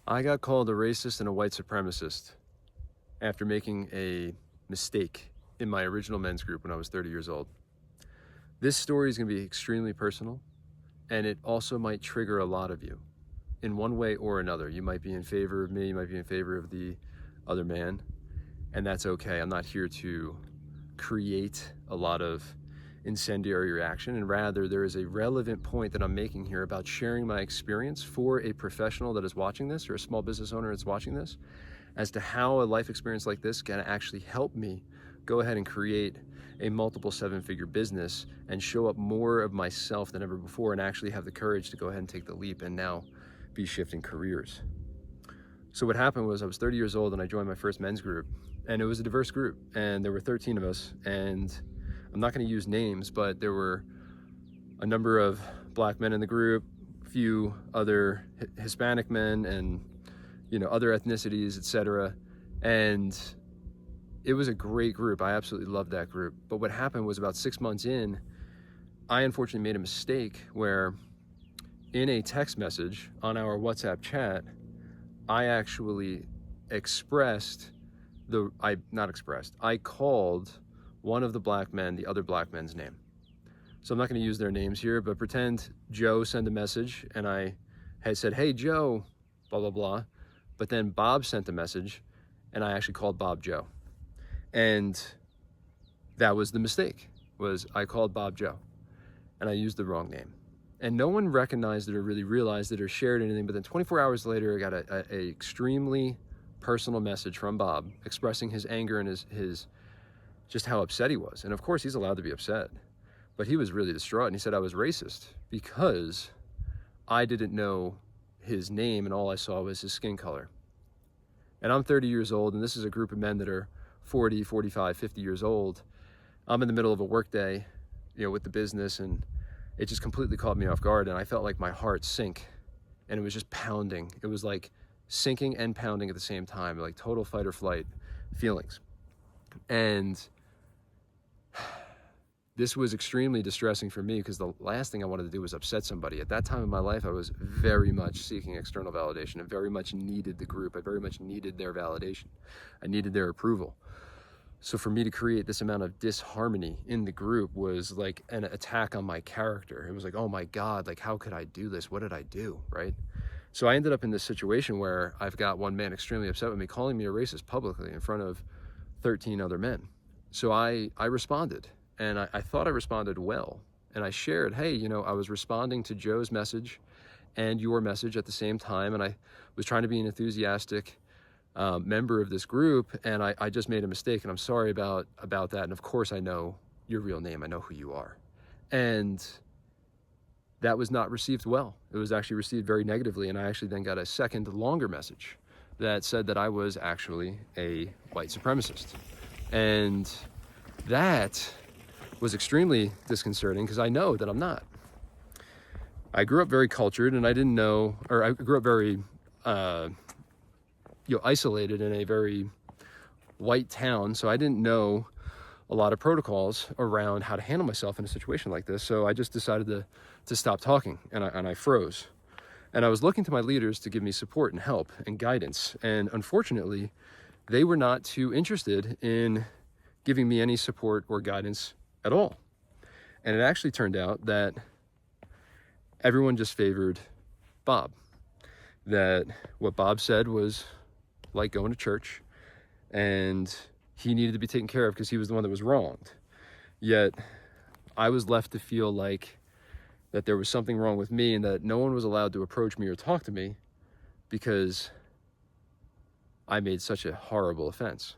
I got called a racist and a white supremacist after making a mistake in my original men's group when I was 30 years old. This story is going to be extremely personal, and it also might trigger a lot of you in one way or another. You might be in favor of me, you might be in favor of the other man, and that's okay. I'm not here to create a lot of incendiary reaction, and rather there is a relevant point that I'm making here about sharing my experience for a professional that is watching this, or a small business owner that's watching this, as to how a life experience like this can actually help me go ahead and create a multiple seven-figure business and show up more of myself than ever before, and actually have the courage to go ahead and take the leap and now be shifting careers. So what happened was, I was 30 years old and I joined my first men's group, and it was a diverse group, and there were 13 of us, and I'm not going to use names, but there were a number of black men in the group, a few other Hispanic men, and other ethnicities, etc. And it was a great group. I absolutely loved that group. But what happened was, about 6 months in, I unfortunately made a mistake where in a text message on our WhatsApp chat, I actually I called one of the black men the other black men's name. So I'm not going to use their names here, but pretend Joe sent a message and I had said, "Hey Joe, blah, blah, blah." But then Bob sent a message and I actually called Bob Joe. And that was the mistake, was I called Bob Joe and I used the wrong name. And no one recognized it or really realized it or shared anything. But then 24 hours later, I got a extremely personal message from Bob expressing his anger and his just how upset he was. And of course, he's allowed to be upset, but he was really distraught. And he said I was racist because I didn't know his name and all I saw was his skin color. And I'm 30 years old, and this is a group of men that are 40, 45, 50 years old. I'm in the middle of a work day, with the business, and it just completely caught me off guard, and I felt like my heart sink, and it was just pounding. It was like sinking and pounding at the same time, like total fight or flight feelings. And this was extremely distressing for me, because the last thing I wanted to do was upset somebody. At that time in my life, I was very much seeking external validation. I very much needed the group. I very much needed their validation. I needed their approval. So for me to create this amount of disharmony in the group was like an attack on my character. It was like, oh my God, like how could I do this? What did I do, right? So I ended up in this situation where I've got one man extremely upset with me, calling me a racist publicly in front of 13 other men. So I responded, and I thought I responded well. And I shared, hey, I was responding to Joe's message and your message at the same time, and I was trying to be an enthusiastic member of this group, and I just made a mistake, and I'm sorry about that. And of course I know your real name, I know who you are. And that was not received well. It was actually received very negatively, and I actually then got a second longer message that said that I was actually a white supremacist. And that was extremely disconcerting, because I know that I'm not. I grew up very cultured, and I didn't know, or I grew up very isolated in a very white town, so I didn't know a lot of protocols around how to handle myself in a situation like this. So I just decided to stop talking, and I froze. And I was looking to my leaders to give me support and help and guidance, and unfortunately they were not too interested in giving me any support or guidance at all. And it actually turned out that everyone just favored Bob. That what Bob said was like going to church, and he needed to be taken care of because he was the one that was wronged. Yet I was left to feel like that there was something wrong with me, and that no one was allowed to approach me or talk to me because I made such a horrible offense.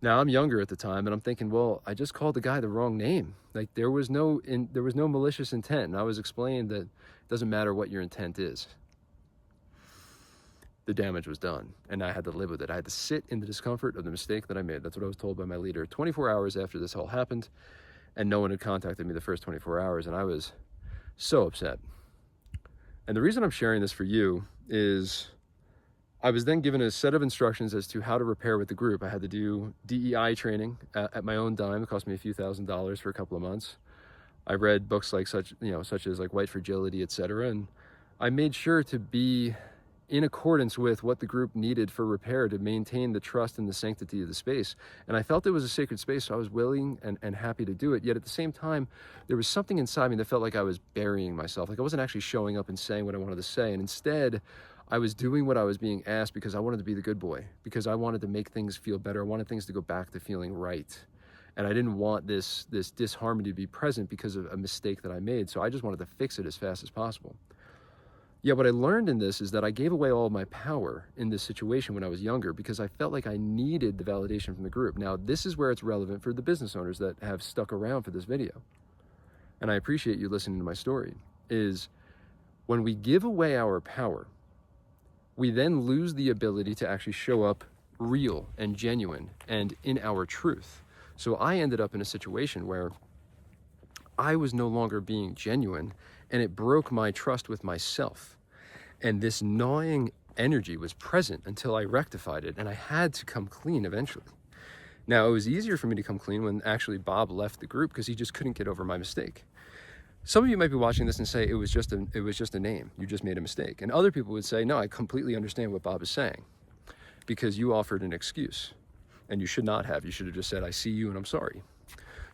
Now, I'm younger at the time, and I'm thinking, well, I just called the guy the wrong name. Like there was no malicious intent. And I was explained that it doesn't matter what your intent is. The damage was done, and I had to live with it. I had to sit in the discomfort of the mistake that I made. That's what I was told by my leader 24 hours after this all happened, and no one had contacted me the first 24 hours, and I was so upset. And the reason I'm sharing this for you is I was then given a set of instructions as to how to repair with the group. I had to do DEI training at my own dime. It cost me a few $1,000s for a couple of months. I read books like such as like White Fragility, etc. And I made sure to be in accordance with what the group needed for repair to maintain the trust and the sanctity of the space. And I felt it was a sacred space, so I was willing and happy to do it. Yet at the same time, there was something inside me that felt like I was burying myself, like I wasn't actually showing up and saying what I wanted to say. And instead, I was doing what I was being asked because I wanted to be the good boy, because I wanted to make things feel better. I wanted things to go back to feeling right. And I didn't want this disharmony to be present because of a mistake that I made. So I just wanted to fix it as fast as possible. Yeah, what I learned in this is that I gave away all of my power in this situation when I was younger because I felt like I needed the validation from the group. Now, this is where it's relevant for the business owners that have stuck around for this video. And I appreciate you listening to my story, is when we give away our power, we then lose the ability to actually show up real and genuine and in our truth. So I ended up in a situation where I was no longer being genuine, and it broke my trust with myself. And this gnawing energy was present until I rectified it, and I had to come clean eventually. Now, it was easier for me to come clean when actually Bob left the group because he just couldn't get over my mistake. Some of you might be watching this and say it was just a name. You just made a mistake. And other people would say, no, I completely understand what Bob is saying because you offered an excuse, and you should not have. You should have just said, I see you and I'm sorry.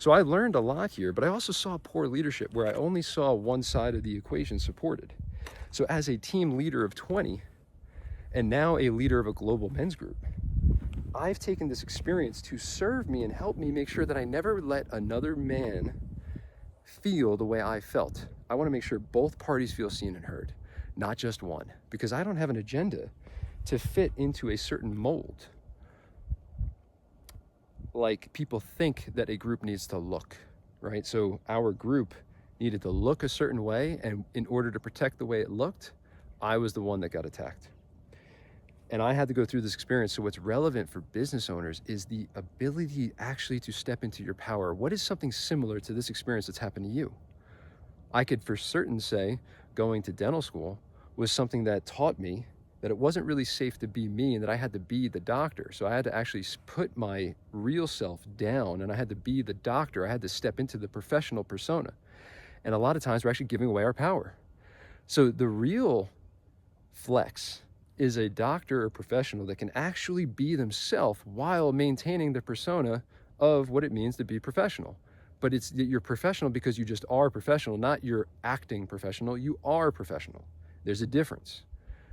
So I learned a lot here, but I also saw poor leadership where I only saw one side of the equation supported. So as a team leader of 20, and now a leader of a global men's group, I've taken this experience to serve me and help me make sure that I never let another man feel the way I felt. I want to make sure both parties feel seen and heard, not just one, because I don't have an agenda to fit into a certain mold. Like people think that a group needs to look, right? So our group needed to look a certain way, and in order to protect the way it looked, I was the one that got attacked. And I had to go through this experience. So what's relevant for business owners is the ability actually to step into your power. What is something similar to this experience that's happened to you? I could for certain say going to dental school was something that taught me that it wasn't really safe to be me and that I had to be the doctor. So I had to actually put my real self down and I had to be the doctor. I had to step into the professional persona. And a lot of times we're actually giving away our power. So the real flex is a doctor or professional that can actually be themselves while maintaining the persona of what it means to be professional. But it's you're professional because you just are professional, not you're acting professional. You are professional. There's a difference.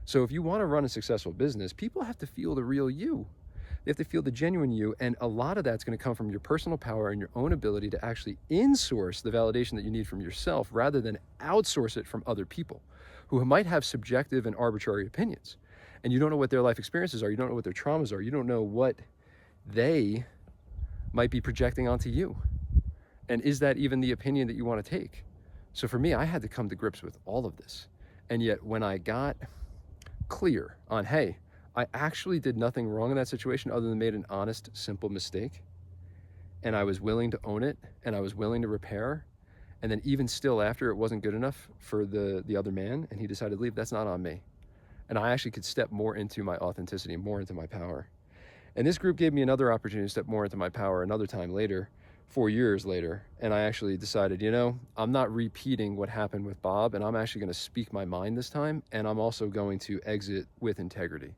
So if you want to run a successful business, people have to feel the real you. They have to feel the genuine you. And a lot of that's going to come from your personal power and your own ability to actually insource the validation that you need from yourself rather than outsource it from other people who might have subjective and arbitrary opinions. And you don't know what their life experiences are. You don't know what their traumas are. You don't know what they might be projecting onto you. And is that even the opinion that you want to take? So for me, I had to come to grips with all of this. And yet when I got clear on, hey, I actually did nothing wrong in that situation other than made an honest, simple mistake. And I was willing to own it and I was willing to repair. And then even still after it wasn't good enough for the other man and he decided to leave, that's not on me. And I actually could step more into my authenticity, more into my power. And this group gave me another opportunity to step more into my power another time later, 4 years later. And I actually decided, you know, I'm not repeating what happened with Bob, and I'm actually going to speak my mind this time. And I'm also going to exit with integrity.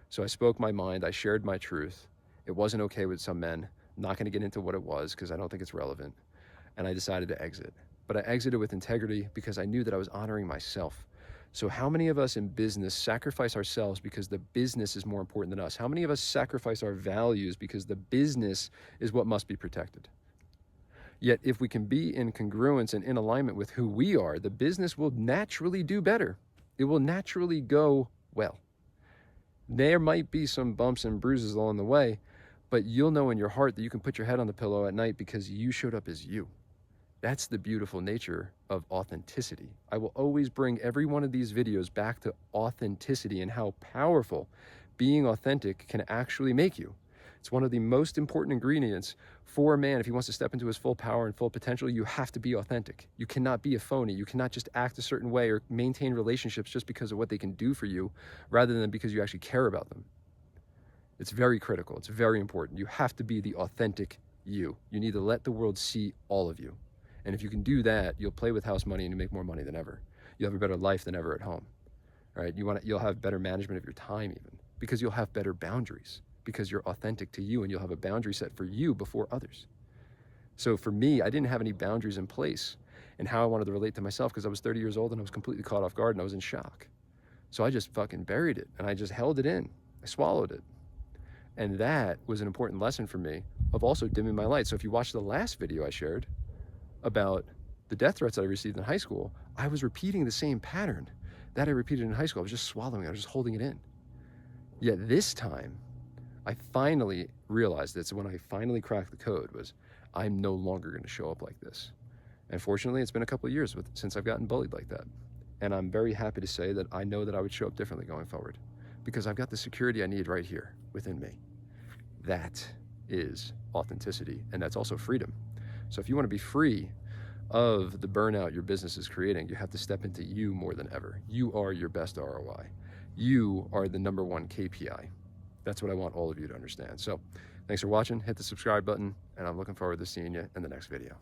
So I spoke my mind. I shared my truth. It wasn't okay with some men. I'm not going to get into what it was because I don't think it's relevant. And I decided to exit. But I exited with integrity because I knew that I was honoring myself. So how many of us in business sacrifice ourselves because the business is more important than us? How many of us sacrifice our values because the business is what must be protected? Yet if we can be in congruence and in alignment with who we are, the business will naturally do better. It will naturally go well. There might be some bumps and bruises along the way, but you'll know in your heart that you can put your head on the pillow at night because you showed up as you. That's the beautiful nature of authenticity. I will always bring every one of these videos back to authenticity and how powerful being authentic can actually make you. It's one of the most important ingredients for a man. If he wants to step into his full power and full potential, you have to be authentic. You cannot be a phony. You cannot just act a certain way or maintain relationships just because of what they can do for you rather than because you actually care about them. It's very critical. It's very important. You have to be the authentic you. You need to let the world see all of you. And if you can do that, you'll play with house money and you make more money than ever. You'll have a better life than ever at home. right? You'll have better management of your time even, because you'll have better boundaries, because you're authentic to you and you'll have a boundary set for you before others. So for me, I didn't have any boundaries in place in how I wanted to relate to myself, because I was 30 years old and I was completely caught off guard and I was in shock. So I just fucking buried it and I just held it in. I swallowed it. And that was an important lesson for me of also dimming my light. So if you watch the last video I shared about the death threats that I received in high school, I was repeating the same pattern that I repeated in high school. I was just swallowing it, I was just holding it in. Yet this time, I finally realized this. When I finally cracked the code was, I'm no longer going to show up like this. And fortunately, it's been a couple of years since I've gotten bullied like that. And I'm very happy to say that I know that I would show up differently going forward, because I've got the security I need right here within me. That is authenticity, and that's also freedom. So if you want to be free of the burnout your business is creating, you have to step into you more than ever. You are your best ROI. You are the #1 KPI. That's what I want all of you to understand. So thanks for watching. Hit the subscribe button, and I'm looking forward to seeing you in the next video.